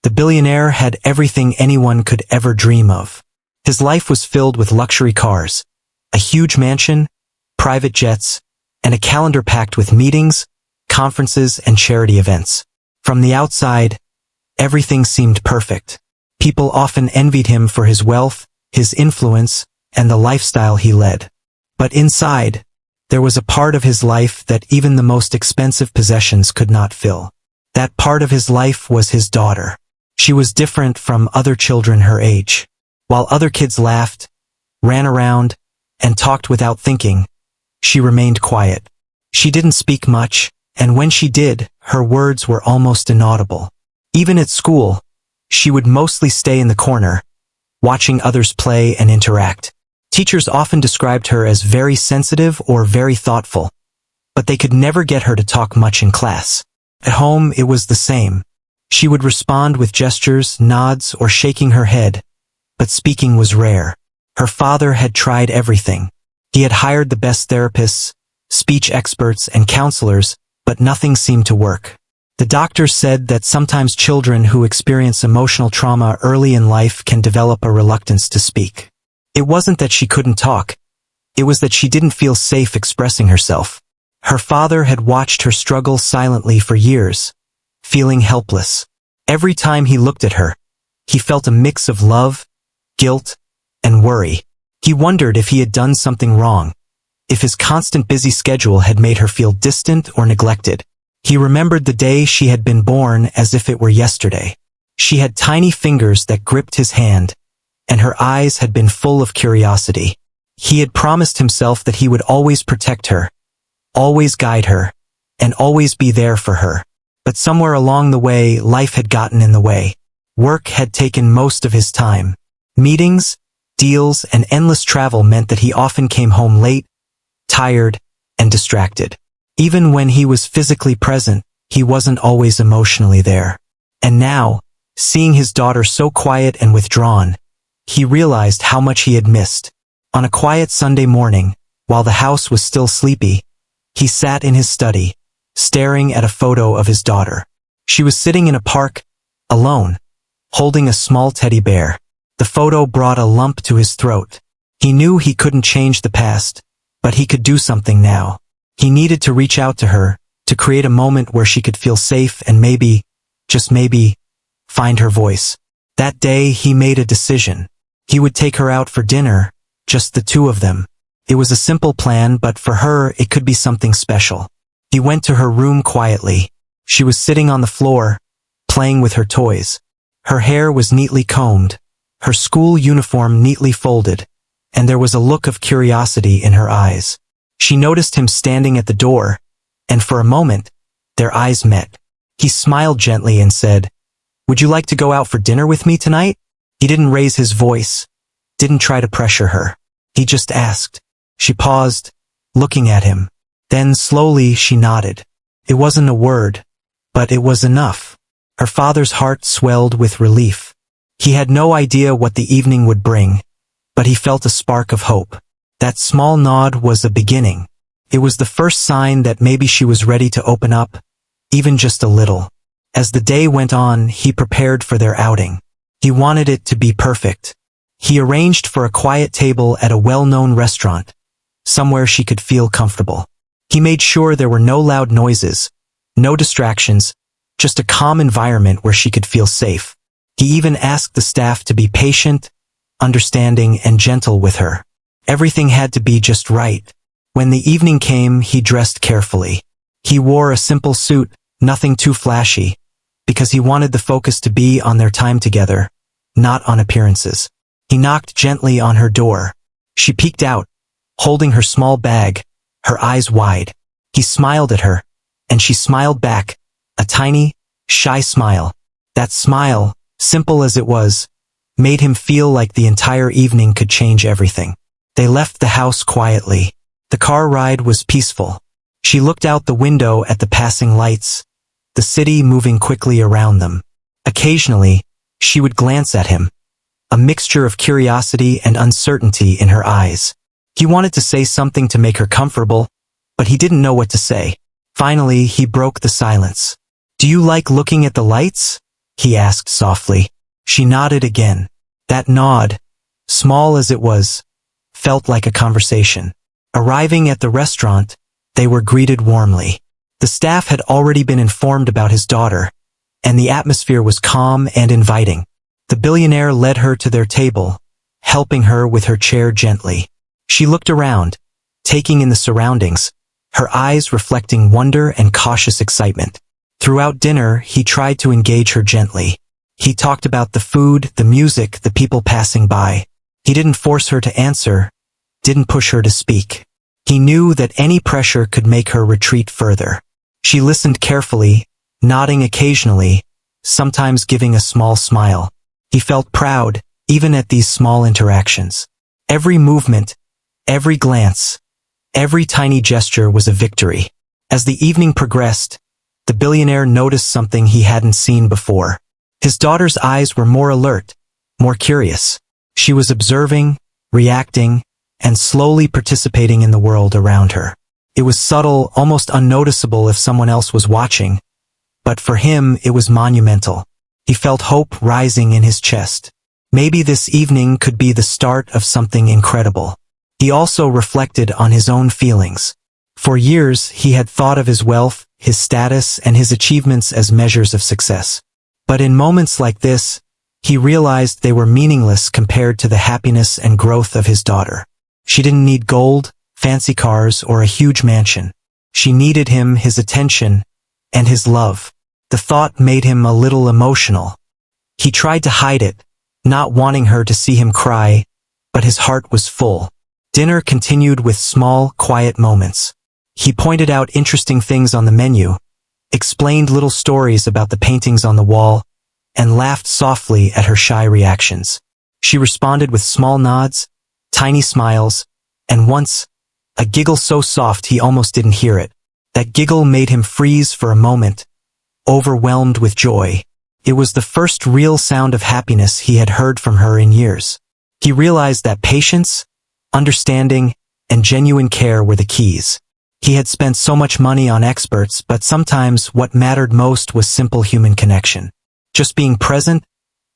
The billionaire had everything anyone could ever dream of. His life was filled with luxury cars, a huge mansion, private jets, and a calendar packed with meetings, conferences, and charity events. From the outside, everything seemed perfect. People often envied him for his wealth, his influence, and the lifestyle he led. But inside, there was a part of his life that even the most expensive possessions could not fill. That part of his life was his daughter. She was different from other children her age. While other kids laughed, ran around, and talked without thinking, she remained quiet. She didn't speak much, and when she did, her words were almost inaudible. Even at school, she would mostly stay in the corner, watching others play and interact. Teachers often described her as very sensitive or very thoughtful, but they could never get her to talk much in class. At home, it was the same. She would respond with gestures, nods, or shaking her head, but speaking was rare. Her father had tried everything. He had hired the best therapists, speech experts, and counselors, but nothing seemed to work. The doctors said that sometimes children who experience emotional trauma early in life can develop a reluctance to speak. It wasn't that she couldn't talk. It was that she didn't feel safe expressing herself. Her father had watched her struggle silently for years, feeling helpless. Every time he looked at her, he felt a mix of love, guilt, and worry. He wondered if he had done something wrong, if his constant busy schedule had made her feel distant or neglected. He remembered the day she had been born as if it were yesterday. She had tiny fingers that gripped his hand, and her eyes had been full of curiosity. He had promised himself that he would always protect her, always guide her, and always be there for her. But somewhere along the way, life had gotten in the way. Work had taken most of his time. Meetings, deals, and endless travel meant that he often came home late, tired, and distracted. Even when he was physically present, he wasn't always emotionally there. And now, seeing his daughter so quiet and withdrawn, he realized how much he had missed. On a quiet Sunday morning, while the house was still sleepy, he sat in his study, staring at a photo of his daughter. She was sitting in a park, alone, holding a small teddy bear. The photo brought a lump to his throat. He knew he couldn't change the past, but he could do something now. He needed to reach out to her, to create a moment where she could feel safe and maybe, just maybe, find her voice. That day, he made a decision. He would take her out for dinner, just the two of them. It was a simple plan, but for her, it could be something special. He went to her room quietly. She was sitting on the floor, playing with her toys. Her hair was neatly combed, her school uniform neatly folded, and there was a look of curiosity in her eyes. She noticed him standing at the door, and for a moment, their eyes met. He smiled gently and said, "Would you like to go out for dinner with me tonight?" He didn't raise his voice, didn't try to pressure her. He just asked. She paused, looking at him. Then slowly she nodded. It wasn't a word, but it was enough. Her father's heart swelled with relief. He had no idea what the evening would bring, but he felt a spark of hope. That small nod was a beginning. It was the first sign that maybe she was ready to open up, even just a little. As the day went on, he prepared for their outing. He wanted it to be perfect. He arranged for a quiet table at a well-known restaurant, somewhere she could feel comfortable. He made sure there were no loud noises, no distractions, just a calm environment where she could feel safe. He even asked the staff to be patient, understanding, and gentle with her. Everything had to be just right. When the evening came, he dressed carefully. He wore a simple suit, nothing too flashy, because he wanted the focus to be on their time together, not on appearances. He knocked gently on her door. She peeked out, holding her small bag, her eyes wide. He smiled at her, and she smiled back, a tiny, shy smile. That smile, simple as it was, made him feel like the entire evening could change everything. They left the house quietly. The car ride was peaceful. She looked out the window at the passing lights, the city moving quickly around them. Occasionally, she would glance at him, a mixture of curiosity and uncertainty in her eyes. He wanted to say something to make her comfortable, but he didn't know what to say. Finally, he broke the silence. "Do you like looking at the lights?" he asked softly. She nodded again. That nod, small as it was, felt like a conversation. Arriving at the restaurant, they were greeted warmly. The staff had already been informed about his daughter, and the atmosphere was calm and inviting. The billionaire led her to their table, helping her with her chair gently. She looked around, taking in the surroundings, her eyes reflecting wonder and cautious excitement. Throughout dinner, he tried to engage her gently. He talked about the food, the music, the people passing by. He didn't force her to answer, didn't push her to speak. He knew that any pressure could make her retreat further. She listened carefully, nodding occasionally, sometimes giving a small smile. He felt proud, even at these small interactions. Every movement, every glance, every tiny gesture was a victory. As the evening progressed, the billionaire noticed something he hadn't seen before. His daughter's eyes were more alert, more curious. She was observing, reacting, and slowly participating in the world around her. It was subtle, almost unnoticeable if someone else was watching, but for him it was monumental. He felt hope rising in his chest. Maybe this evening could be the start of something incredible. He also reflected on his own feelings. For years, he had thought of his wealth, his status, and his achievements as measures of success. But in moments like this, he realized they were meaningless compared to the happiness and growth of his daughter. She didn't need gold, fancy cars, or a huge mansion. She needed him, his attention, and his love. The thought made him a little emotional. He tried to hide it, not wanting her to see him cry, but his heart was full. Dinner continued with small, quiet moments. He pointed out interesting things on the menu, explained little stories about the paintings on the wall, and laughed softly at her shy reactions. She responded with small nods, tiny smiles, and once, a giggle so soft he almost didn't hear it. That giggle made him freeze for a moment, overwhelmed with joy. It was the first real sound of happiness he had heard from her in years. He realized that patience, understanding, and genuine care were the keys. He had spent so much money on experts, but sometimes what mattered most was simple human connection. Just being present,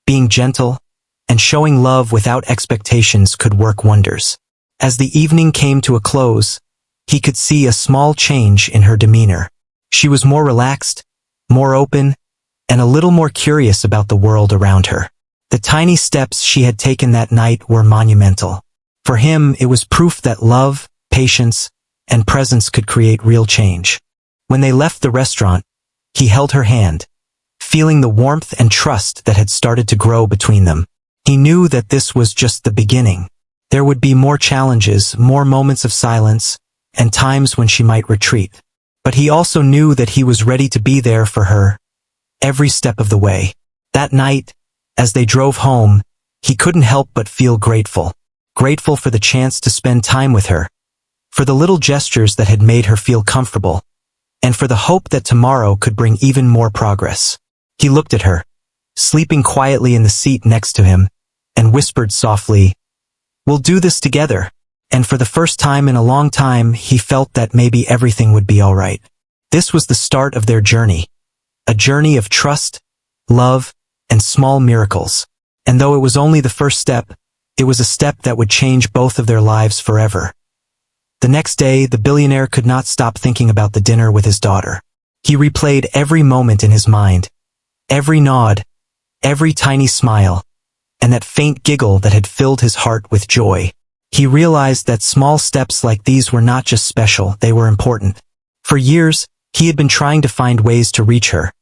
being gentle, and showing love without expectations could work wonders. As the evening came to a close, he could see a small change in her demeanor. She was more relaxed, more open, and a little more curious about the world around her. The tiny steps she had taken that night were monumental. For him, it was proof that love, patience, and presence could create real change. When they left the restaurant, he held her hand, feeling the warmth and trust that had started to grow between them. He knew that this was just the beginning. There would be more challenges, more moments of silence, and times when she might retreat. But he also knew that he was ready to be there for her, every step of the way. That night, as they drove home, he couldn't help but feel grateful. Grateful for the chance to spend time with her, for the little gestures that had made her feel comfortable, and for the hope that tomorrow could bring even more progress. He looked at her, sleeping quietly in the seat next to him, and whispered softly, "We'll do this together." And for the first time in a long time, he felt that maybe everything would be all right. This was the start of their journey, a journey of trust, love, and small miracles. And though it was only the first step, it was a step that would change both of their lives forever. The next day, the billionaire could not stop thinking about the dinner with his daughter. He replayed every moment in his mind, every nod, every tiny smile, and that faint giggle that had filled his heart with joy. He realized that small steps like these were not just special, they were important. For years, he had been trying to find ways to reach her,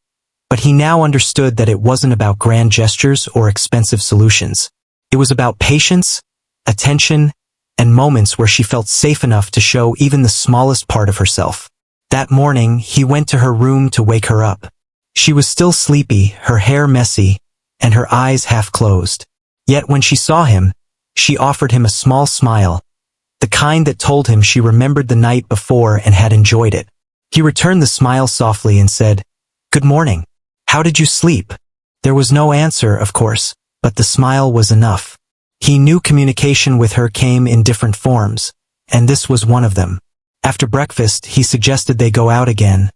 but he now understood that it wasn't about grand gestures or expensive solutions. It was about patience, attention, and moments where she felt safe enough to show even the smallest part of herself. That morning, he went to her room to wake her up. She was still sleepy, her hair messy, and her eyes half closed. Yet when she saw him, she offered him a small smile, the kind that told him she remembered the night before and had enjoyed it. He returned the smile softly and said, "Good morning. How did you sleep?" There was no answer, of course, but the smile was enough. He knew communication with her came in different forms, and this was one of them. After breakfast, he suggested they go out again,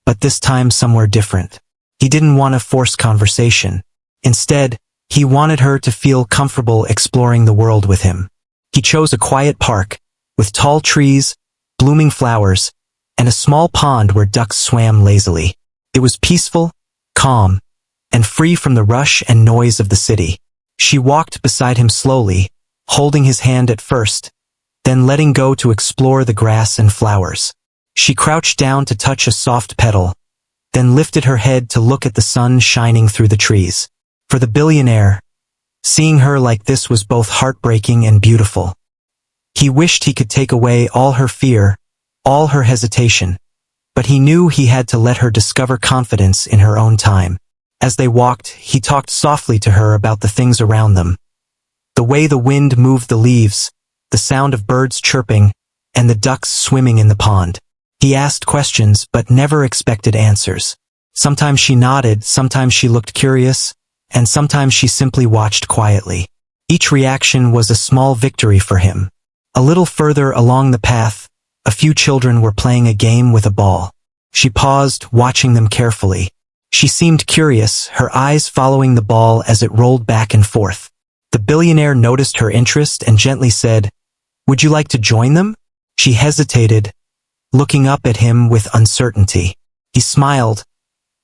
but this time somewhere different. He didn't want to force conversation. Instead, he wanted her to feel comfortable exploring the world with him. He chose a quiet park, with tall trees, blooming flowers, and a small pond where ducks swam lazily. It was peaceful, calm, and free from the rush and noise of the city. She walked beside him slowly, holding his hand at first, then letting go to explore the grass and flowers. She crouched down to touch a soft petal, then lifted her head to look at the sun shining through the trees. For the billionaire, seeing her like this was both heartbreaking and beautiful. He wished he could take away all her fear, all her hesitation, but he knew he had to let her discover confidence in her own time. As they walked, he talked softly to her about the things around them. The way the wind moved the leaves, the sound of birds chirping, and the ducks swimming in the pond. He asked questions but never expected answers. Sometimes she nodded, sometimes she looked curious, and sometimes she simply watched quietly. Each reaction was a small victory for him. A little further along the path, a few children were playing a game with a ball. She paused, watching them carefully. She seemed curious, her eyes following the ball as it rolled back and forth. The billionaire noticed her interest and gently said, "Would you like to join them?" She hesitated, looking up at him with uncertainty. He smiled,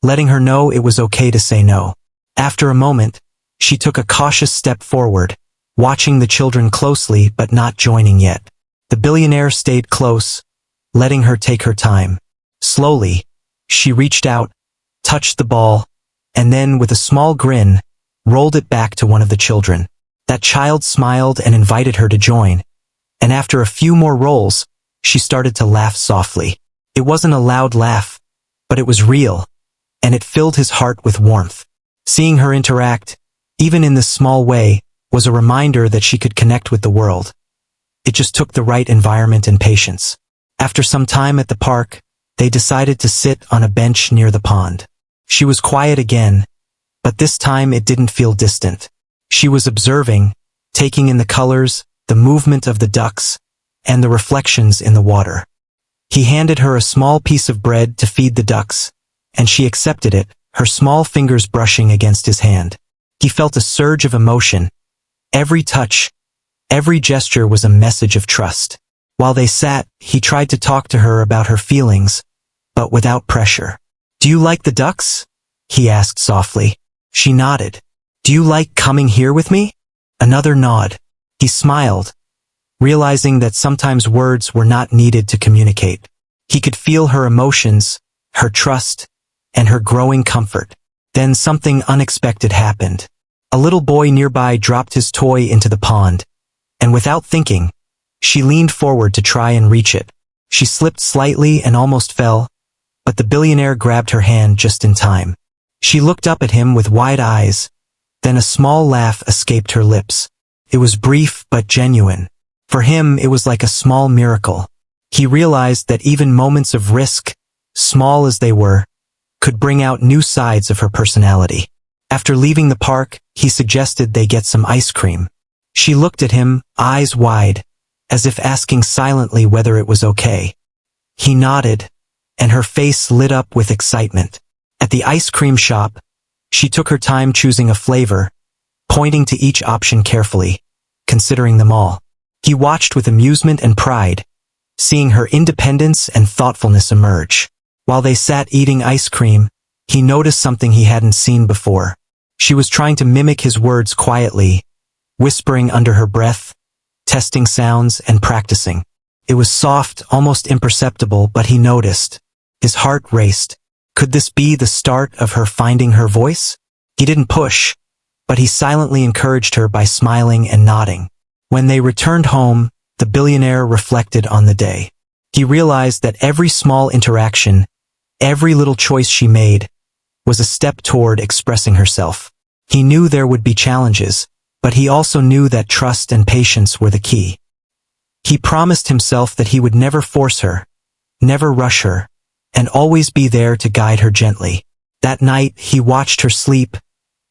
letting her know it was okay to say no. After a moment, she took a cautious step forward, watching the children closely but not joining yet. The billionaire stayed close, letting her take her time. Slowly, she reached out, touched the ball, and then, with a small grin, rolled it back to one of the children. That child smiled and invited her to join, and after a few more rolls, she started to laugh softly. It wasn't a loud laugh, but it was real, and it filled his heart with warmth. Seeing her interact, even in this small way, was a reminder that she could connect with the world. It just took the right environment and patience. After some time at the park, they decided to sit on a bench near the pond. She was quiet again, but this time it didn't feel distant. She was observing, taking in the colors, the movement of the ducks, and the reflections in the water. He handed her a small piece of bread to feed the ducks, and she accepted it, her small fingers brushing against his hand. He felt a surge of emotion. Every touch, every gesture was a message of trust. While they sat, he tried to talk to her about her feelings, but without pressure. "Do you like the ducks?" he asked softly. She nodded. "Do you like coming here with me?" Another nod. He smiled, realizing that sometimes words were not needed to communicate. He could feel her emotions, her trust, and her growing comfort. Then something unexpected happened. A little boy nearby dropped his toy into the pond, and without thinking, she leaned forward to try and reach it. She slipped slightly and almost fell, but the billionaire grabbed her hand just in time. She looked up at him with wide eyes, then a small laugh escaped her lips. It was brief but genuine. For him, it was like a small miracle. He realized that even moments of risk, small as they were, could bring out new sides of her personality. After leaving the park, he suggested they get some ice cream. She looked at him, eyes wide, as if asking silently whether it was okay. He nodded, and her face lit up with excitement. At the ice cream shop, she took her time choosing a flavor, pointing to each option carefully, considering them all. He watched with amusement and pride, seeing her independence and thoughtfulness emerge. While they sat eating ice cream, he noticed something he hadn't seen before. She was trying to mimic his words quietly, whispering under her breath, testing sounds and practicing. It was soft, almost imperceptible, but he noticed. His heart raced. Could this be the start of her finding her voice? He didn't push, but he silently encouraged her by smiling and nodding. When they returned home, the billionaire reflected on the day. He realized that every small interaction, every little choice she made, was a step toward expressing herself. He knew there would be challenges, but he also knew that trust and patience were the key. He promised himself that he would never force her, never rush her, and always be there to guide her gently. That night, he watched her sleep,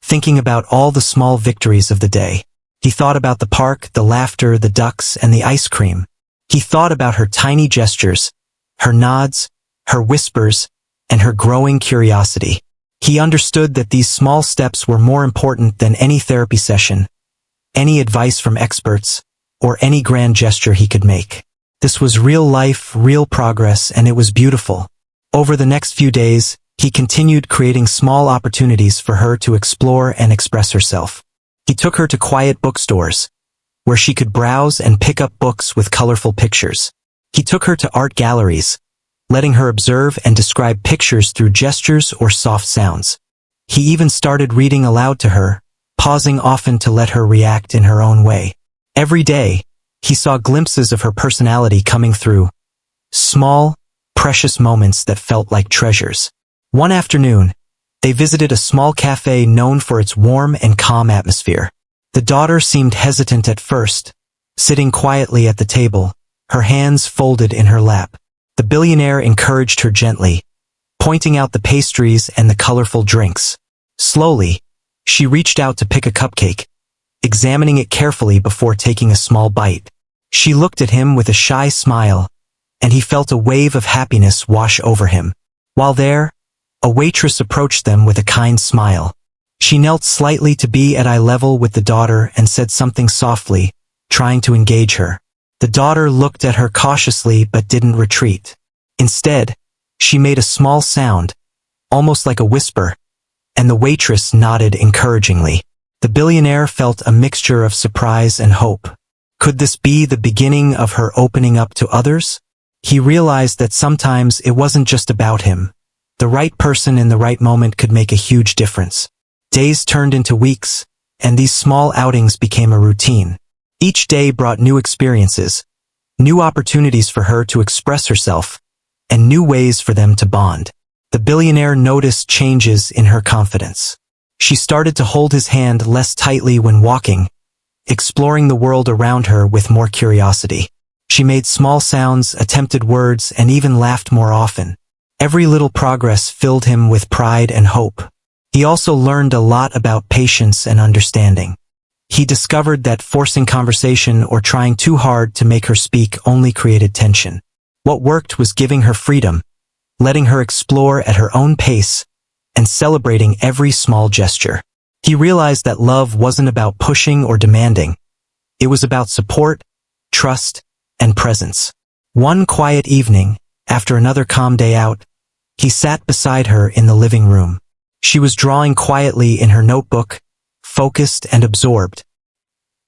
thinking about all the small victories of the day. He thought about the park, the laughter, the ducks, and the ice cream. He thought about her tiny gestures, her nods, her whispers, and her growing curiosity. He understood that these small steps were more important than any therapy session, any advice from experts, or any grand gesture he could make. This was real life, real progress, and it was beautiful. Over the next few days, he continued creating small opportunities for her to explore and express herself. He took her to quiet bookstores, where she could browse and pick up books with colorful pictures. He took her to art galleries, letting her observe and describe pictures through gestures or soft sounds. He even started reading aloud to her, pausing often to let her react in her own way. Every day, he saw glimpses of her personality coming through, small, precious moments that felt like treasures. One afternoon, they visited a small cafe known for its warm and calm atmosphere. The daughter seemed hesitant at first, sitting quietly at the table, her hands folded in her lap. The billionaire encouraged her gently, pointing out the pastries and the colorful drinks. Slowly, she reached out to pick a cupcake, examining it carefully before taking a small bite. She looked at him with a shy smile, and he felt a wave of happiness wash over him. While there, a waitress approached them with a kind smile. She knelt slightly to be at eye level with the daughter and said something softly, trying to engage her. The daughter looked at her cautiously but didn't retreat. Instead, she made a small sound, almost like a whisper, and the waitress nodded encouragingly. The billionaire felt a mixture of surprise and hope. Could this be the beginning of her opening up to others? He realized that sometimes it wasn't just about him. The right person in the right moment could make a huge difference. Days turned into weeks, and these small outings became a routine. Each day brought new experiences, new opportunities for her to express herself, and new ways for them to bond. The billionaire noticed changes in her confidence. She started to hold his hand less tightly when walking, exploring the world around her with more curiosity. She made small sounds, attempted words, and even laughed more often. Every little progress filled him with pride and hope. He also learned a lot about patience and understanding. He discovered that forcing conversation or trying too hard to make her speak only created tension. What worked was giving her freedom, letting her explore at her own pace, and celebrating every small gesture. He realized that love wasn't about pushing or demanding. It was about support, trust, and presence. One quiet evening, after another calm day out, he sat beside her in the living room. She was drawing quietly in her notebook, focused and absorbed.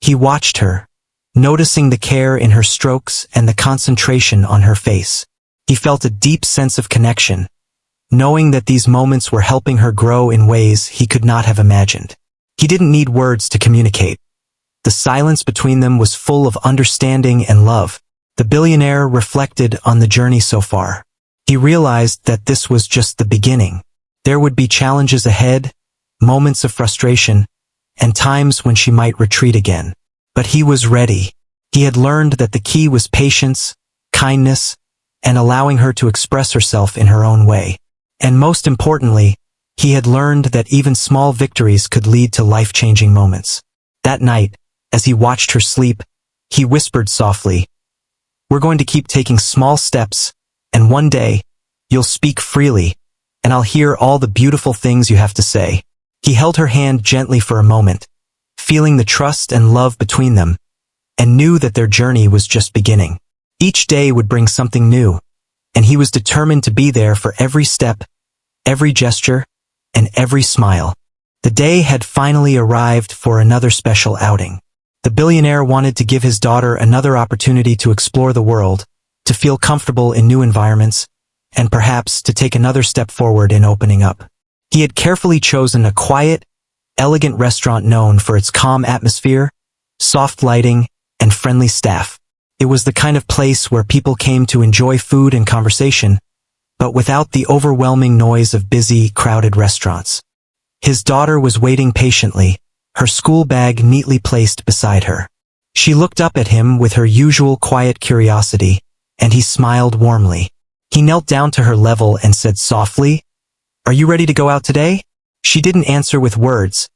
He watched her, noticing the care in her strokes and the concentration on her face. He felt a deep sense of connection, knowing that these moments were helping her grow in ways he could not have imagined. He didn't need words to communicate. The silence between them was full of understanding and love. The billionaire reflected on the journey so far. He realized that this was just the beginning. There would be challenges ahead, moments of frustration, and times when she might retreat again. But he was ready. He had learned that the key was patience, kindness, and allowing her to express herself in her own way. And most importantly, he had learned that even small victories could lead to life-changing moments. That night, as he watched her sleep, he whispered softly, "We're going to keep taking small steps, and one day, you'll speak freely, and I'll hear all the beautiful things you have to say." He held her hand gently for a moment, feeling the trust and love between them, and knew that their journey was just beginning. Each day would bring something new, and he was determined to be there for every step, every gesture, and every smile. The day had finally arrived for another special outing. The billionaire wanted to give his daughter another opportunity to explore the world, to feel comfortable in new environments, and perhaps to take another step forward in opening up. He had carefully chosen a quiet, elegant restaurant known for its calm atmosphere, soft lighting, and friendly staff. It was the kind of place where people came to enjoy food and conversation, but without the overwhelming noise of busy, crowded restaurants. His daughter was waiting patiently, her school bag neatly placed beside her. She looked up at him with her usual quiet curiosity, and he smiled warmly. He knelt down to her level and said softly, "Are you ready to go out today?" She didn't answer with words,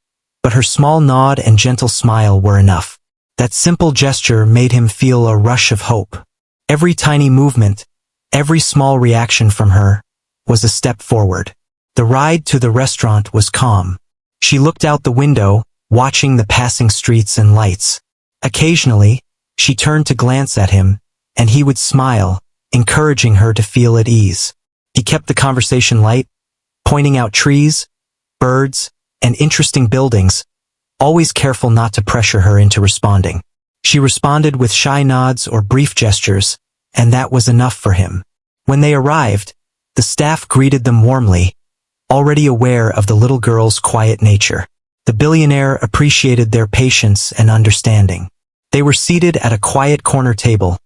but her small nod and gentle smile were enough. That simple gesture made him feel a rush of hope. Every tiny movement, every small reaction from her, was a step forward. The ride to the restaurant was calm. She looked out the window, watching the passing streets and lights. Occasionally, she turned to glance at him, and he would smile, encouraging her to feel at ease. He kept the conversation light, pointing out trees, birds, and interesting buildings, always careful not to pressure her into responding. She responded with shy nods or brief gestures, and that was enough for him. When they arrived, the staff greeted them warmly, already aware of the little girl's quiet nature. The billionaire appreciated their patience and understanding. They were seated at a quiet corner table,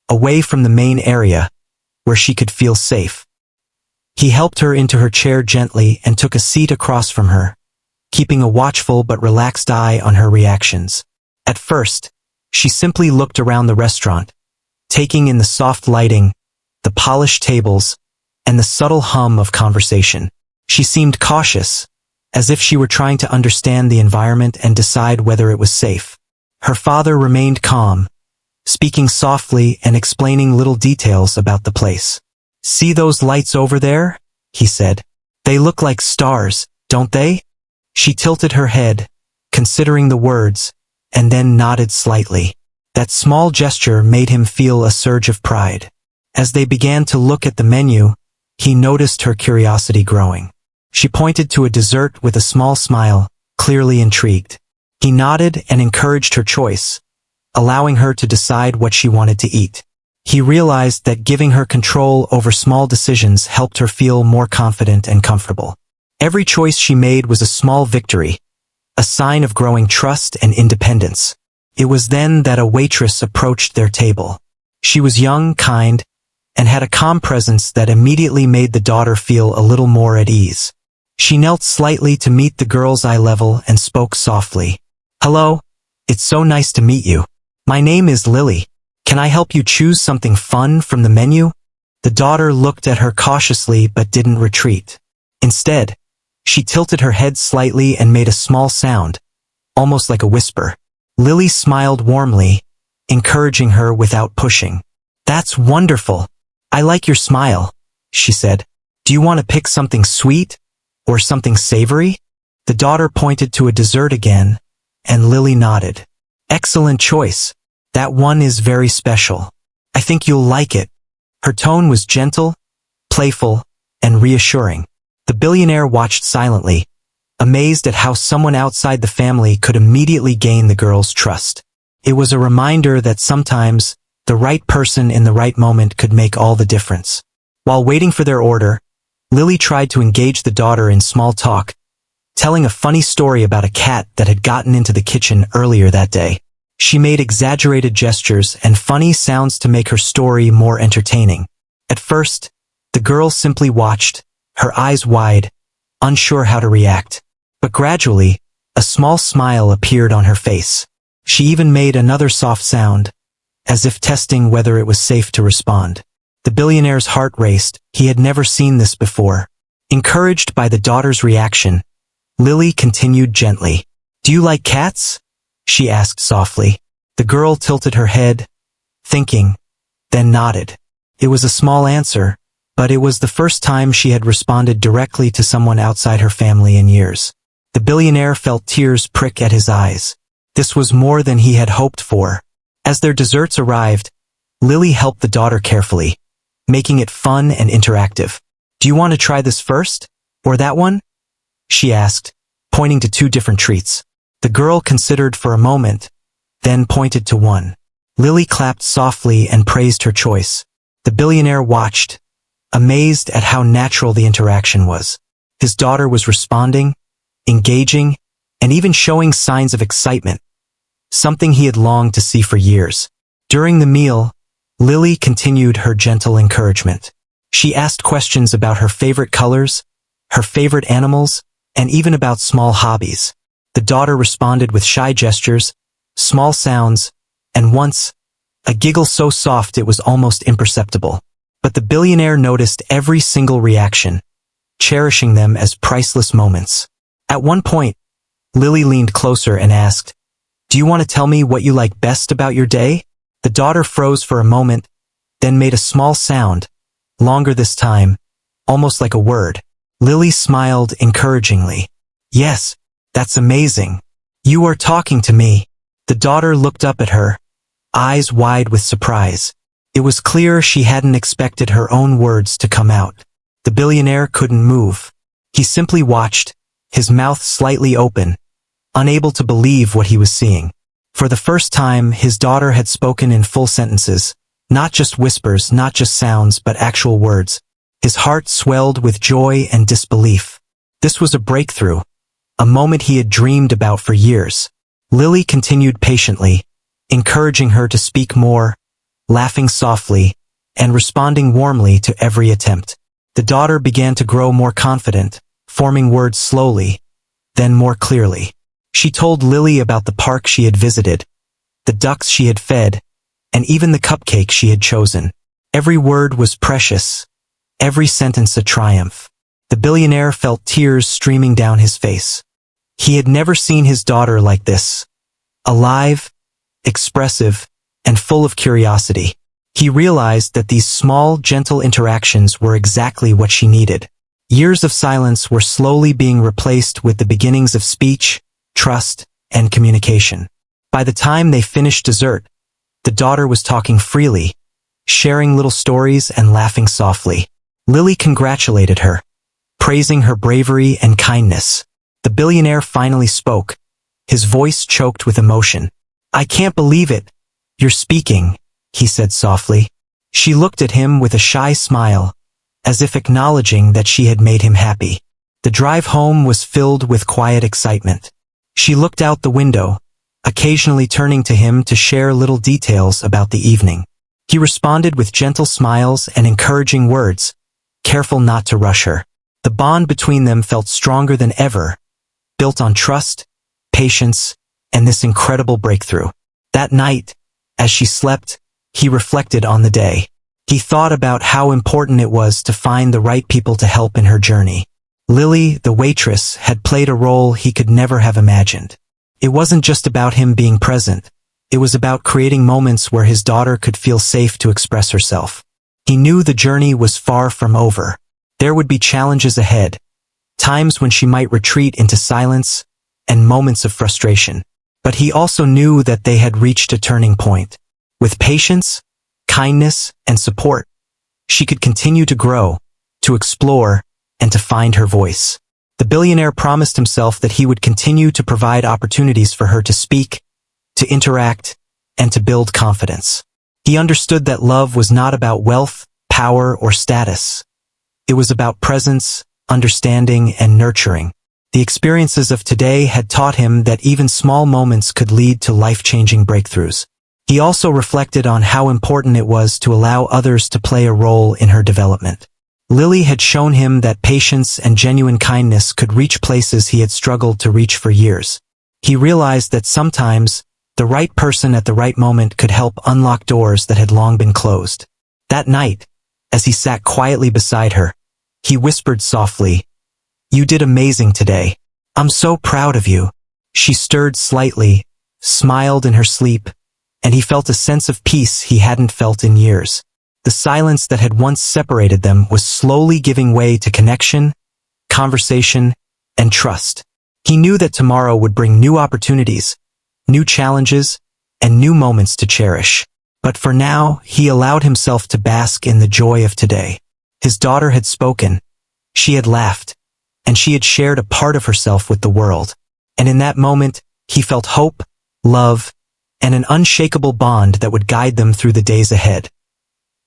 away from the main area, where she could feel safe. He helped her into her chair gently and took a seat across from her, keeping a watchful but relaxed eye on her reactions. At first, she simply looked around the restaurant, taking in the soft lighting, the polished tables, and the subtle hum of conversation. She seemed cautious, as if she were trying to understand the environment and decide whether it was safe. Her father remained calm, speaking softly and explaining little details about the place. "See those lights over there?" he said. "They look like stars, don't they?" She tilted her head, considering the words, and then nodded slightly. That small gesture made him feel a surge of pride. As they began to look at the menu, he noticed her curiosity growing. She pointed to a dessert with a small smile, clearly intrigued. He nodded and encouraged her choice, allowing her to decide what she wanted to eat. He realized that giving her control over small decisions helped her feel more confident and comfortable. Every choice she made was a small victory, a sign of growing trust and independence. It was then that a waitress approached their table. She was young, kind, and had a calm presence that immediately made the daughter feel a little more at ease. She knelt slightly to meet the girl's eye level and spoke softly. "Hello, it's so nice to meet you. My name is Lily. Can I help you choose something fun from the menu?" The daughter looked at her cautiously but didn't retreat. Instead, she tilted her head slightly and made a small sound, almost like a whisper. Lily smiled warmly, encouraging her without pushing. "That's wonderful. I like your smile," she said. "Do you want to pick something sweet or something savory?" The daughter pointed to a dessert again, and Lily nodded. "Excellent choice. That one is very special. I think you'll like it." Her tone was gentle, playful, and reassuring. The billionaire watched silently, amazed at how someone outside the family could immediately gain the girl's trust. It was a reminder that sometimes the right person in the right moment could make all the difference. While waiting for their order, Lily tried to engage the daughter in small talk, telling a funny story about a cat that had gotten into the kitchen earlier that day. She made exaggerated gestures and funny sounds to make her story more entertaining. At first, the girl simply watched, her eyes wide, unsure how to react. But gradually, a small smile appeared on her face. She even made another soft sound, as if testing whether it was safe to respond. The billionaire's heart raced. He had never seen this before. Encouraged by the daughter's reaction, Lily continued gently. "Do you like cats?" she asked softly. The girl tilted her head, thinking, then nodded. It was a small answer, but it was the first time she had responded directly to someone outside her family in years. The billionaire felt tears prick at his eyes. This was more than he had hoped for. As their desserts arrived, Lily helped the daughter carefully, making it fun and interactive. "Do you want to try this first? Or that one?" she asked, pointing to two different treats. The girl considered for a moment, then pointed to one. Lily clapped softly and praised her choice. The billionaire watched, amazed at how natural the interaction was. His daughter was responding, engaging, and even showing signs of excitement, something he had longed to see for years. During the meal, Lily continued her gentle encouragement. She asked questions about her favorite colors, her favorite animals, and even about small hobbies. The daughter responded with shy gestures, small sounds, and once, a giggle so soft it was almost imperceptible. But the billionaire noticed every single reaction, cherishing them as priceless moments. At one point, Lily leaned closer and asked, "Do you want to tell me what you like best about your day?" The daughter froze for a moment, then made a small sound, longer this time, almost like a word. Lily smiled encouragingly. Yes, that's amazing. You are talking to me. The daughter looked up at her, eyes wide with surprise. It was clear she hadn't expected her own words to come out. The billionaire couldn't move. He simply watched, his mouth slightly open, unable to believe what he was seeing. For the first time, his daughter had spoken in full sentences, not just whispers, not just sounds, but actual words. His heart swelled with joy and disbelief. This was a breakthrough, a moment he had dreamed about for years. Lily continued patiently, encouraging her to speak more, laughing softly, and responding warmly to every attempt. The daughter began to grow more confident, forming words slowly, then more clearly. She told Lily about the park she had visited, the ducks she had fed, and even the cupcake she had chosen. Every word was precious, every sentence a triumph. The billionaire felt tears streaming down his face. He had never seen his daughter like this, alive, expressive, and full of curiosity. He realized that these small, gentle interactions were exactly what she needed. Years of silence were slowly being replaced with the beginnings of speech, trust, and communication. By the time they finished dessert, the daughter was talking freely, sharing little stories and laughing softly. Lily congratulated her, praising her bravery and kindness. The billionaire finally spoke, his voice choked with emotion. I can't believe it. You're speaking, he said softly. She looked at him with a shy smile, as if acknowledging that she had made him happy. The drive home was filled with quiet excitement. She looked out the window, occasionally turning to him to share little details about the evening. He responded with gentle smiles and encouraging words, careful not to rush her. The bond between them felt stronger than ever, built on trust, patience, and this incredible breakthrough. That night, as she slept, he reflected on the day. He thought about how important it was to find the right people to help in her journey. Lily, the waitress, had played a role he could never have imagined. It wasn't just about him being present. It was about creating moments where his daughter could feel safe to express herself. He knew the journey was far from over. There would be challenges ahead, times when she might retreat into silence, and moments of frustration. But he also knew that they had reached a turning point. With patience, kindness, and support, she could continue to grow, to explore, and to find her voice. The billionaire promised himself that he would continue to provide opportunities for her to speak, to interact, and to build confidence. He understood that love was not about wealth, power, or status. It was about presence, understanding, and nurturing. The experiences of today had taught him that even small moments could lead to life-changing breakthroughs. He also reflected on how important it was to allow others to play a role in her development. Lily had shown him that patience and genuine kindness could reach places he had struggled to reach for years. He realized that sometimes, the right person at the right moment could help unlock doors that had long been closed. That night, as he sat quietly beside her, he whispered softly, "You did amazing today. I'm so proud of you." She stirred slightly, smiled in her sleep, and he felt a sense of peace he hadn't felt in years. The silence that had once separated them was slowly giving way to connection, conversation, and trust. He knew that tomorrow would bring new opportunities, new challenges, and new moments to cherish. But for now, he allowed himself to bask in the joy of today. His daughter had spoken, she had laughed, and she had shared a part of herself with the world. And in that moment, he felt hope, love, and an unshakable bond that would guide them through the days ahead.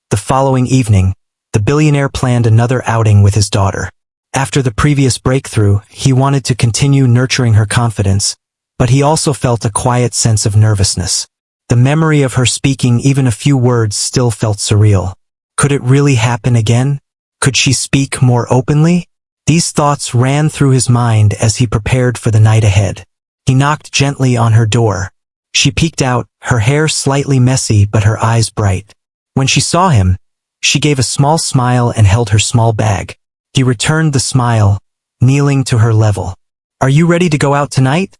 The following evening, the billionaire planned another outing with his daughter. After the previous breakthrough, he wanted to continue nurturing her confidence, but he also felt a quiet sense of nervousness. The memory of her speaking even a few words still felt surreal. Could it really happen again? Could she speak more openly? These thoughts ran through his mind as he prepared for the night ahead. He knocked gently on her door. She peeked out, her hair slightly messy but her eyes bright. When she saw him, she gave a small smile and held her small bag. He returned the smile, kneeling to her level. "Are you ready to go out tonight?"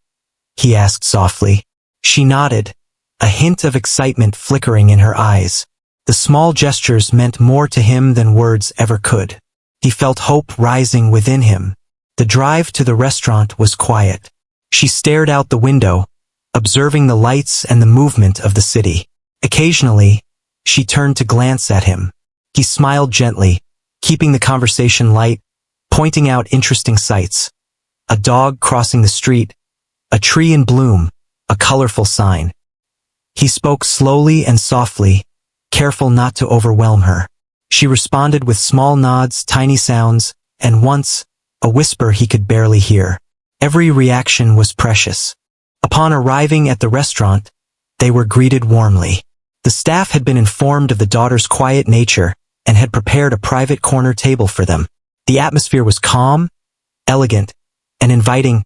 he asked softly. She nodded, a hint of excitement flickering in her eyes. The small gestures meant more to him than words ever could. He felt hope rising within him. The drive to the restaurant was quiet. She stared out the window, observing the lights and the movement of the city. Occasionally, she turned to glance at him. He smiled gently, keeping the conversation light, pointing out interesting sights. A dog crossing the street, a tree in bloom, a colorful sign. He spoke slowly and softly, careful not to overwhelm her. She responded with small nods, tiny sounds, and once, a whisper he could barely hear. Every reaction was precious. Upon arriving at the restaurant, they were greeted warmly. The staff had been informed of the daughter's quiet nature and had prepared a private corner table for them. The atmosphere was calm, elegant, and inviting,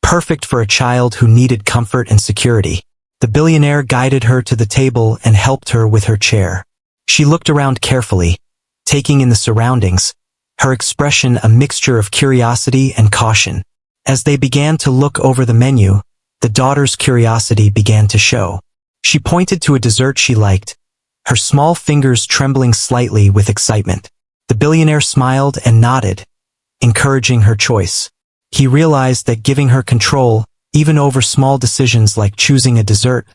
perfect for a child who needed comfort and security. The billionaire guided her to the table and helped her with her chair. She looked around carefully, taking in the surroundings, her expression a mixture of curiosity and caution. As they began to look over the menu, the daughter's curiosity began to show. She pointed to a dessert she liked, her small fingers trembling slightly with excitement. The billionaire smiled and nodded, encouraging her choice. He realized that giving her control, even over small decisions like choosing a dessert,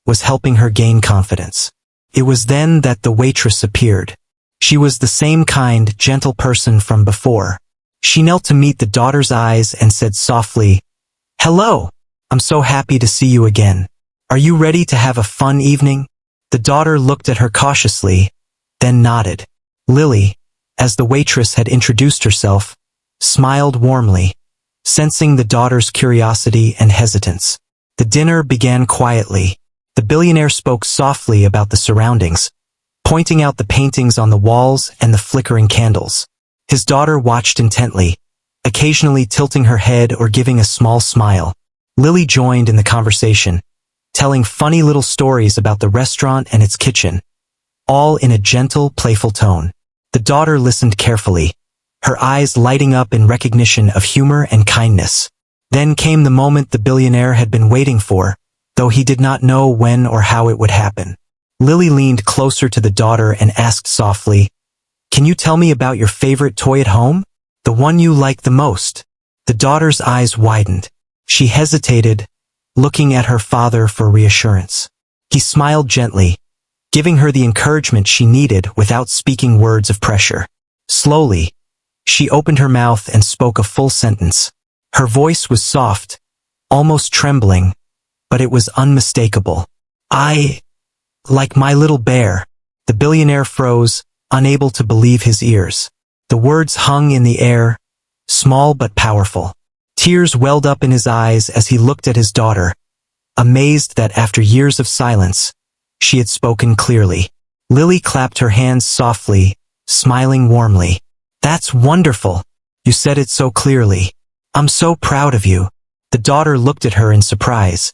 was helping her gain confidence. It was then that the waitress appeared. She was the same kind, gentle person from before. She knelt to meet the daughter's eyes and said softly, "Hello, I'm so happy to see you again. Are you ready to have a fun evening?" The daughter looked at her cautiously, then nodded. Lily, as the waitress had introduced herself, smiled warmly, sensing the daughter's curiosity and hesitance. The dinner began quietly. The billionaire spoke softly about the surroundings, pointing out the paintings on the walls and the flickering candles. His daughter watched intently, occasionally tilting her head or giving a small smile. Lily joined in the conversation, telling funny little stories about the restaurant and its kitchen, all in a gentle, playful tone. The daughter listened carefully, her eyes lighting up in recognition of humor and kindness. Then came the moment the billionaire had been waiting for, though he did not know when or how it would happen. Lily leaned closer to the daughter and asked softly, "Can you tell me about your favorite toy at home? The one you like the most?" The daughter's eyes widened. She hesitated, looking at her father for reassurance. He smiled gently, giving her the encouragement she needed without speaking words of pressure. Slowly, she opened her mouth and spoke a full sentence. Her voice was soft, almost trembling, but it was unmistakable. "I like my little bear." The billionaire froze, unable to believe his ears. The words hung in the air, small but powerful. Tears welled up in his eyes as he looked at his daughter, amazed that after years of silence, she had spoken clearly. Lily clapped her hands softly, smiling warmly. "That's wonderful. You said it so clearly. I'm so proud of you." The daughter looked at her in surprise,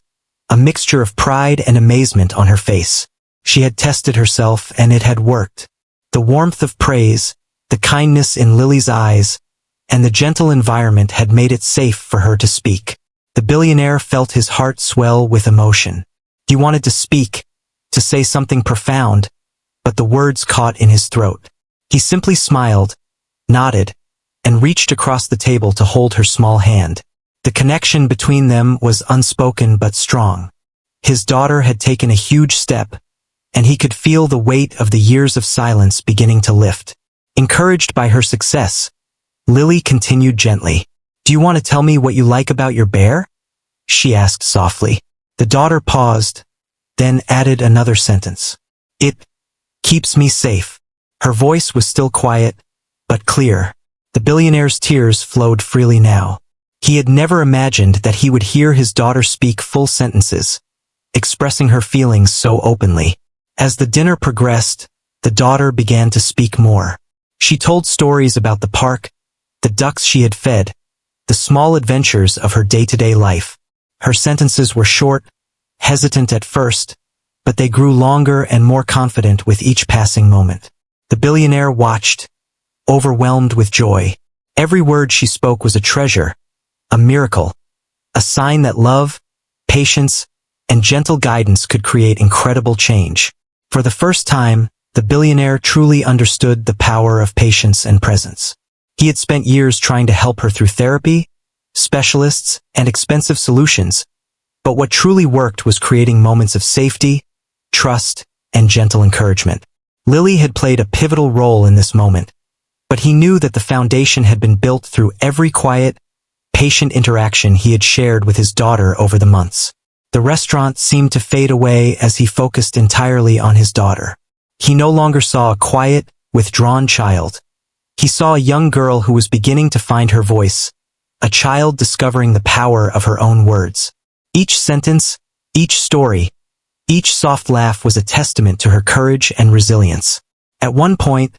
a mixture of pride and amazement on her face. She had tested herself and it had worked. The warmth of praise, the kindness in Lily's eyes, and the gentle environment had made it safe for her to speak. The billionaire felt his heart swell with emotion. He wanted to speak, to say something profound, but the words caught in his throat. He simply smiled, nodded, and reached across the table to hold her small hand. The connection between them was unspoken but strong. His daughter had taken a huge step, and he could feel the weight of the years of silence beginning to lift. Encouraged by her success, Lily continued gently. "Do you want to tell me what you like about your bear?" she asked softly. The daughter paused, then added another sentence. "It keeps me safe." Her voice was still quiet, but clear. The billionaire's tears flowed freely now. He had never imagined that he would hear his daughter speak full sentences, expressing her feelings so openly. As the dinner progressed, the daughter began to speak more. She told stories about the park, the ducks she had fed, the small adventures of her day-to-day life. Her sentences were short, hesitant at first, but they grew longer and more confident with each passing moment. The billionaire watched, overwhelmed with joy. Every word she spoke was a treasure, a miracle, a sign that love, patience, and gentle guidance could create incredible change. For the first time, the billionaire truly understood the power of patience and presence. He had spent years trying to help her through therapy, specialists, and expensive solutions, but what truly worked was creating moments of safety, trust, and gentle encouragement. Lily had played a pivotal role in this moment, but he knew that the foundation had been built through every quiet, patient interaction he had shared with his daughter over the months. The restaurant seemed to fade away as he focused entirely on his daughter. He no longer saw a quiet, withdrawn child. He saw a young girl who was beginning to find her voice, a child discovering the power of her own words. Each sentence, each story, each soft laugh was a testament to her courage and resilience. At one point,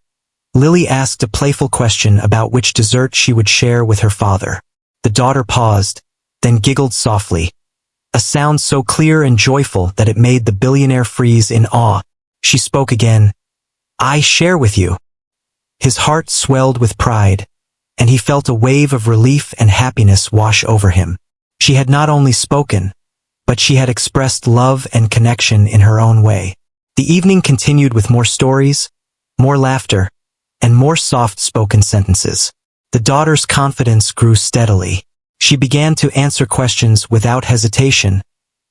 Lily asked a playful question about which dessert she would share with her father. The daughter paused, then giggled softly, a sound so clear and joyful that it made the billionaire freeze in awe. She spoke again, "I share with you." His heart swelled with pride, and he felt a wave of relief and happiness wash over him. She had not only spoken, but she had expressed love and connection in her own way. The evening continued with more stories, more laughter, and more soft-spoken sentences. The daughter's confidence grew steadily. She began to answer questions without hesitation,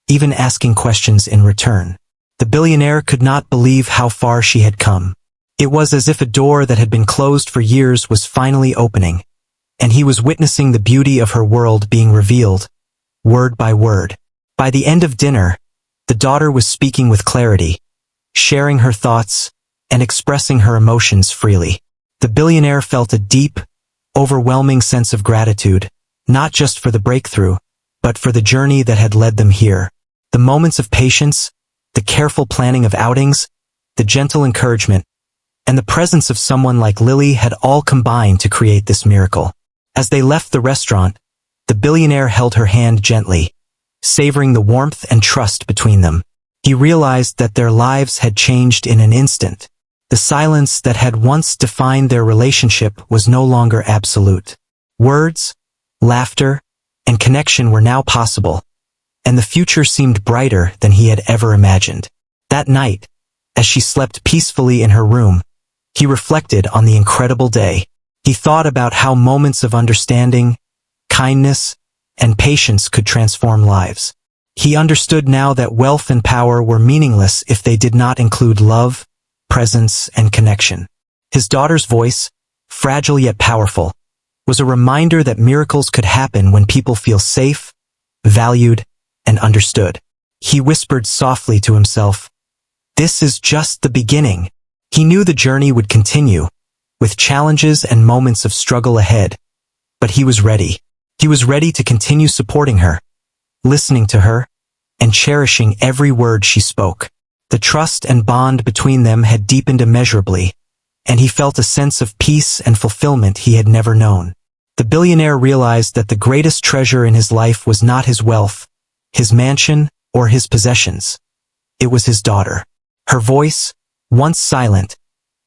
even asking questions in return. The billionaire could not believe how far she had come. It was as if a door that had been closed for years was finally opening, and he was witnessing the beauty of her world being revealed, word by word. By the end of dinner, the daughter was speaking with clarity, sharing her thoughts, and expressing her emotions freely. The billionaire felt a deep, overwhelming sense of gratitude, not just for the breakthrough, but for the journey that had led them here. The moments of patience, the careful planning of outings, the gentle encouragement, and the presence of someone like Lily had all combined to create this miracle. As they left the restaurant, the billionaire held her hand gently, savoring the warmth and trust between them. He realized that their lives had changed in an instant. The silence that had once defined their relationship was no longer absolute. Words, laughter, and connection were now possible, and the future seemed brighter than he had ever imagined. That night, as she slept peacefully in her room, he reflected on the incredible day. He thought about how moments of understanding, kindness, and patience could transform lives. He understood now that wealth and power were meaningless if they did not include love, presence, and connection. His daughter's voice, fragile yet powerful, was a reminder that miracles could happen when people feel safe, valued, and understood. He whispered softly to himself, "This is just the beginning." He knew the journey would continue, with challenges and moments of struggle ahead, but he was ready. He was ready to continue supporting her, listening to her, and cherishing every word she spoke. The trust and bond between them had deepened immeasurably, and he felt a sense of peace and fulfillment he had never known. The billionaire realized that the greatest treasure in his life was not his wealth, his mansion, or his possessions. It was his daughter. Her voice, once silent,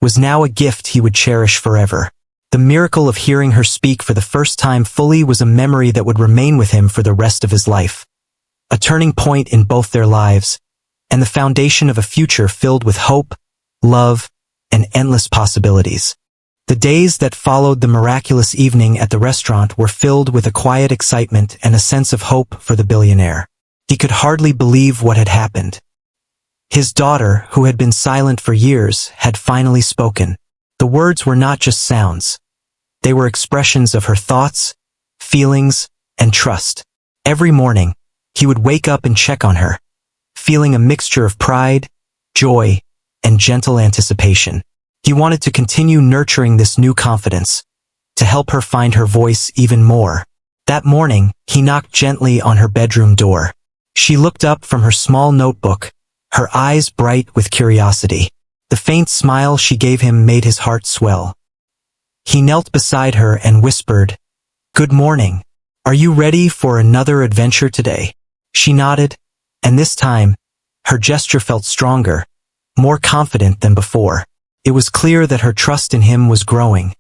was now a gift he would cherish forever. The miracle of hearing her speak for the first time fully was a memory that would remain with him for the rest of his life. A turning point in both their lives, and the foundation of a future filled with hope, love, and endless possibilities. The days that followed the miraculous evening at the restaurant were filled with a quiet excitement and a sense of hope for the billionaire. He could hardly believe what had happened. His daughter, who had been silent for years, had finally spoken. The words were not just sounds. They were expressions of her thoughts, feelings, and trust. Every morning, he would wake up and check on her, feeling a mixture of pride, joy, and gentle anticipation. He wanted to continue nurturing this new confidence, to help her find her voice even more. That morning, he knocked gently on her bedroom door. She looked up from her small notebook, her eyes bright with curiosity. The faint smile she gave him made his heart swell. He knelt beside her and whispered, "Good morning. Are you ready for another adventure today?" She nodded, and this time, her gesture felt stronger, more confident than before. It was clear that her trust in him was growing,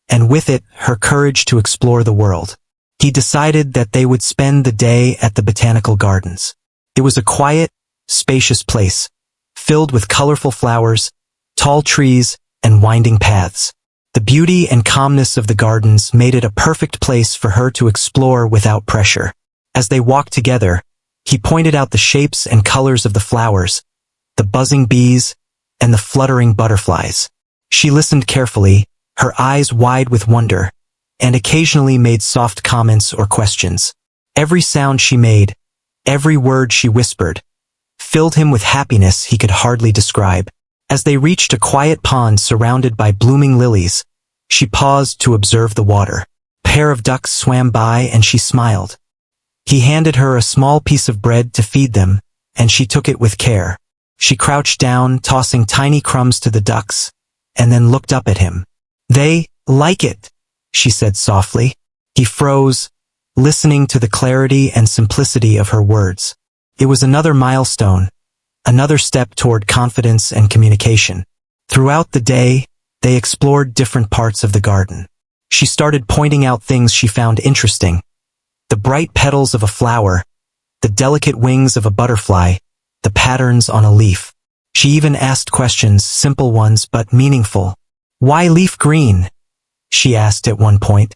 and with it, her courage to explore the world. He decided that they would spend the day at the botanical gardens. It was a quiet, spacious place, filled with colorful flowers, tall trees, and winding paths. The beauty and calmness of the gardens made it a perfect place for her to explore without pressure. As they walked together, he pointed out the shapes and colors of the flowers, the buzzing bees, and the fluttering butterflies. She listened carefully, her eyes wide with wonder, and occasionally made soft comments or questions. Every sound she made, every word she whispered, filled him with happiness he could hardly describe. As they reached a quiet pond surrounded by blooming lilies, she paused to observe the water. A pair of ducks swam by and she smiled. He handed her a small piece of bread to feed them, and she took it with care. She crouched down, tossing tiny crumbs to the ducks, and then looked up at him. "They like it," she said softly. He froze, listening to the clarity and simplicity of her words. It was another milestone, another step toward confidence and communication. Throughout the day, they explored different parts of the garden. She started pointing out things she found interesting: the bright petals of a flower, the delicate wings of a butterfly, the patterns on a leaf. She even asked questions, simple ones but meaningful. "Why leaf green?" she asked at one point.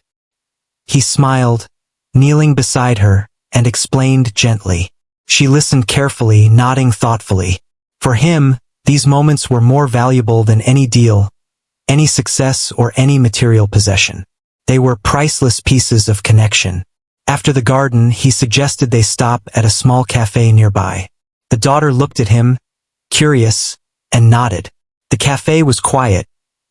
He smiled, kneeling beside her, and explained gently. She listened carefully, nodding thoughtfully. For him, these moments were more valuable than any deal, any success, or any material possession. They were priceless pieces of connection. After the garden, he suggested they stop at a small cafe nearby. The daughter looked at him, curious, and nodded. The cafe was quiet,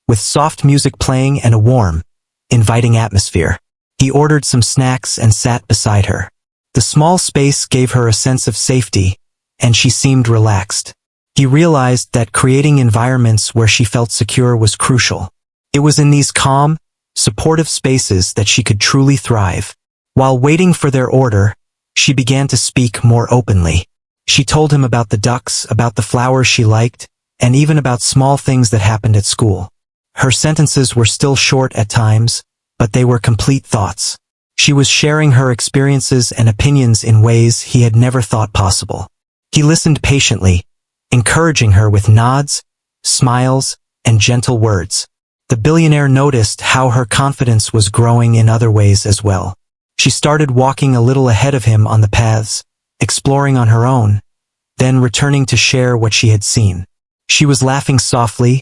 with soft music playing and a warm, inviting atmosphere. He ordered some snacks and sat beside her. The small space gave her a sense of safety, and she seemed relaxed. He realized that creating environments where she felt secure was crucial. It was in these calm, supportive spaces that she could truly thrive. While waiting for their order, she began to speak more openly. She told him about the ducks, about the flowers she liked, and even about small things that happened at school. Her sentences were still short at times, but they were complete thoughts. She was sharing her experiences and opinions in ways he had never thought possible. He listened patiently, encouraging her with nods, smiles, and gentle words. The billionaire noticed how her confidence was growing in other ways as well. She started walking a little ahead of him on the paths, exploring on her own, then returning to share what she had seen. She was laughing softly,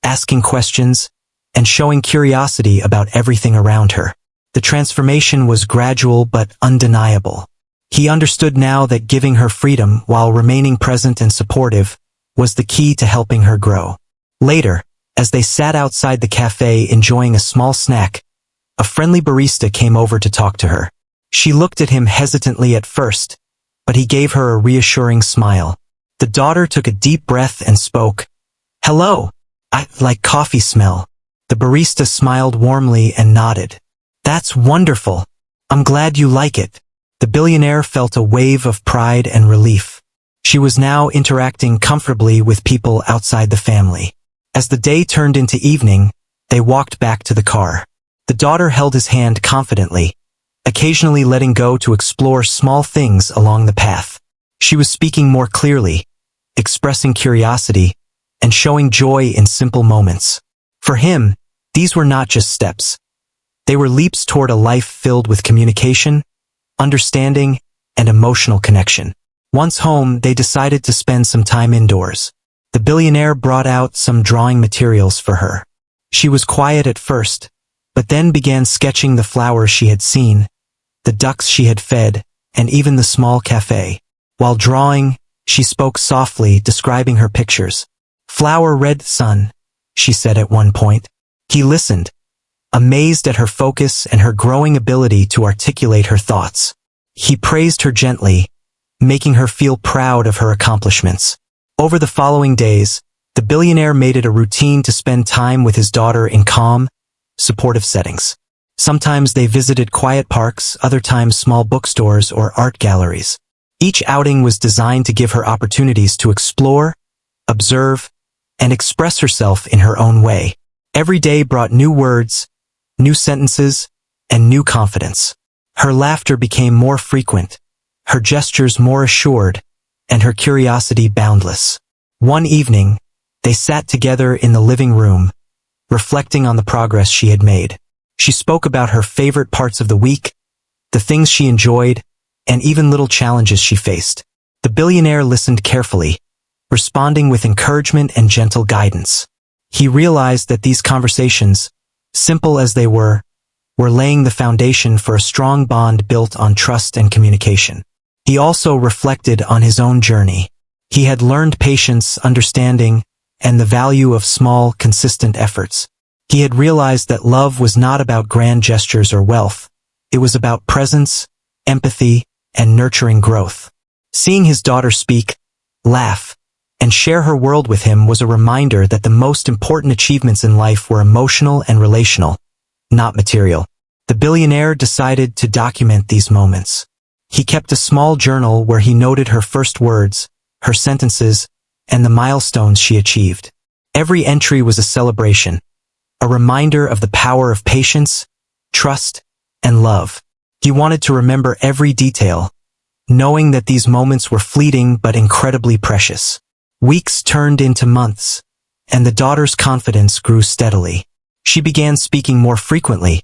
asking questions, and showing curiosity about everything around her. The transformation was gradual but undeniable. He understood now that giving her freedom while remaining present and supportive was the key to helping her grow. Later, as they sat outside the cafe enjoying a small snack, a friendly barista came over to talk to her. She looked at him hesitantly at first, but he gave her a reassuring smile. The daughter took a deep breath and spoke. "Hello, I like coffee smell." The barista smiled warmly and nodded. "That's wonderful. I'm glad you like it." The billionaire felt a wave of pride and relief. She was now interacting comfortably with people outside the family. As the day turned into evening, they walked back to the car. The daughter held his hand confidently, occasionally letting go to explore small things along the path. She was speaking more clearly, expressing curiosity, and showing joy in simple moments. For him, these were not just steps. They were leaps toward a life filled with communication, understanding, and emotional connection. Once home, they decided to spend some time indoors. The billionaire brought out some drawing materials for her. She was quiet at first, but then began sketching the flowers she had seen, the ducks she had fed, and even the small cafe. While drawing, she spoke softly, describing her pictures. "Flower red sun," she said at one point. He listened, amazed at her focus and her growing ability to articulate her thoughts. He praised her gently, making her feel proud of her accomplishments. Over the following days, the billionaire made it a routine to spend time with his daughter in calm, supportive settings. Sometimes they visited quiet parks, other times small bookstores or art galleries. Each outing was designed to give her opportunities to explore, observe, and express herself in her own way. Every day brought new words, new sentences, and new confidence. Her laughter became more frequent, her gestures more assured, and her curiosity boundless. One evening, they sat together in the living room, reflecting on the progress she had made. She spoke about her favorite parts of the week, the things she enjoyed, and even little challenges she faced. The billionaire listened carefully, responding with encouragement and gentle guidance. He realized that these conversations, simple as they were laying the foundation for a strong bond built on trust and communication. He also reflected on his own journey. He had learned patience, understanding, and the value of small, consistent efforts. He had realized that love was not about grand gestures or wealth. It was about presence, empathy, and nurturing growth. Seeing his daughter speak, laugh, and share her world with him was a reminder that the most important achievements in life were emotional and relational, not material. The billionaire decided to document these moments. He kept a small journal where he noted her first words, her sentences, and the milestones she achieved. Every entry was a celebration, a reminder of the power of patience, trust, and love. He wanted to remember every detail, knowing that these moments were fleeting but incredibly precious. Weeks turned into months, and the daughter's confidence grew steadily. She began speaking more frequently,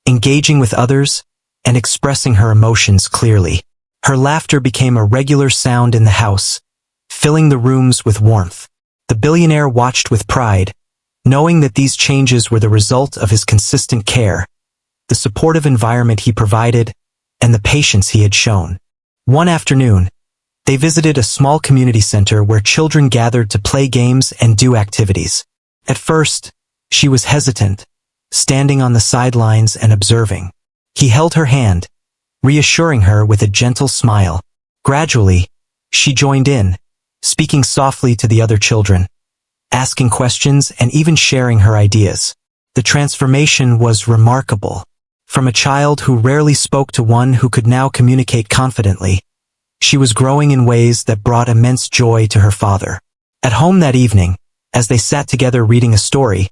engaging with others, and expressing her emotions clearly. Her laughter became a regular sound in the house, filling the rooms with warmth. The billionaire watched with pride, knowing that these changes were the result of his consistent care, the supportive environment he provided, and the patience he had shown. One afternoon, they visited a small community center where children gathered to play games and do activities. At first, she was hesitant, standing on the sidelines and observing. He held her hand, reassuring her with a gentle smile. Gradually, she joined in, speaking softly to the other children, asking questions and even sharing her ideas. The transformation was remarkable. From a child who rarely spoke to one who could now communicate confidently, she was growing in ways that brought immense joy to her father. At home that evening, as they sat together reading a story,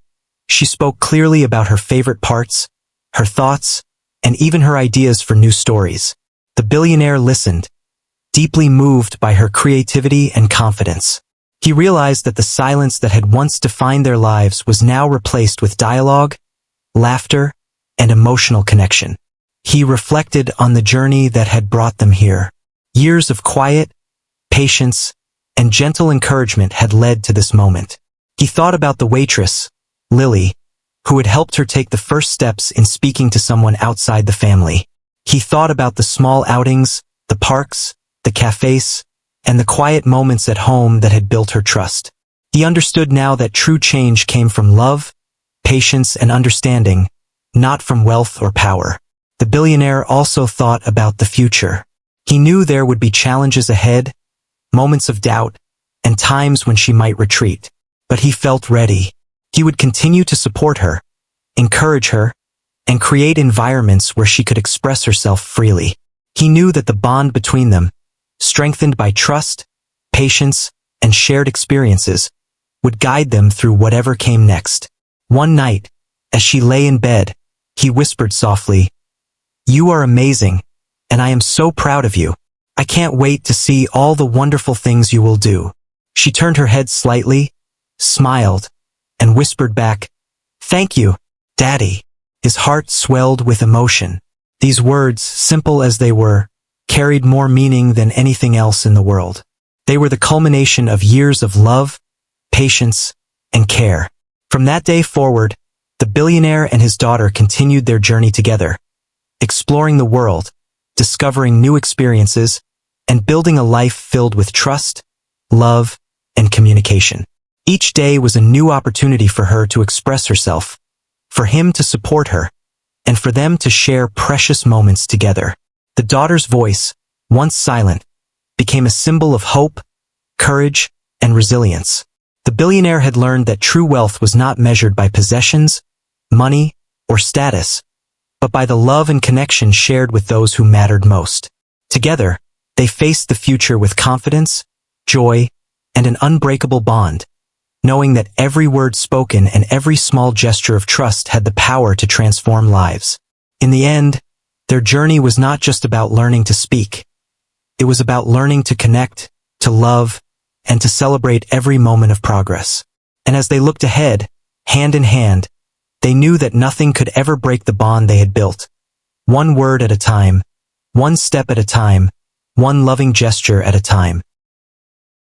she spoke clearly about her favorite parts, her thoughts, and even her ideas for new stories. The billionaire listened, deeply moved by her creativity and confidence. He realized that the silence that had once defined their lives was now replaced with dialogue, laughter, and emotional connection. He reflected on the journey that had brought them here. Years of quiet, patience, and gentle encouragement had led to this moment. He thought about the waitress, Lily, who had helped her take the first steps in speaking to someone outside the family. He thought about the small outings, the parks, the cafes, and the quiet moments at home that had built her trust. He understood now that true change came from love, patience, and understanding, not from wealth or power. The billionaire also thought about the future. He knew there would be challenges ahead, moments of doubt, and times when she might retreat. But he felt ready. He would continue to support her, encourage her, and create environments where she could express herself freely. He knew that the bond between them, strengthened by trust, patience, and shared experiences, would guide them through whatever came next. One night, as she lay in bed, he whispered softly, "You are amazing, and I am so proud of you. I can't wait to see all the wonderful things you will do." She turned her head slightly, smiled, and whispered back, "Thank you, Daddy." His heart swelled with emotion. These words, simple as they were, carried more meaning than anything else in the world. They were the culmination of years of love, patience, and care. From that day forward, the billionaire and his daughter continued their journey together, exploring the world, discovering new experiences, and building a life filled with trust, love, and communication. Each day was a new opportunity for her to express herself, for him to support her, and for them to share precious moments together. The daughter's voice, once silent, became a symbol of hope, courage, and resilience. The billionaire had learned that true wealth was not measured by possessions, money, or status, but by the love and connection shared with those who mattered most. Together, they faced the future with confidence, joy, and an unbreakable bond, knowing that every word spoken and every small gesture of trust had the power to transform lives. In the end, their journey was not just about learning to speak. It was about learning to connect, to love, and to celebrate every moment of progress. And as they looked ahead, hand in hand, They knew that nothing could ever break the bond they had built. One word at a time, one step at a time, one loving gesture at a time.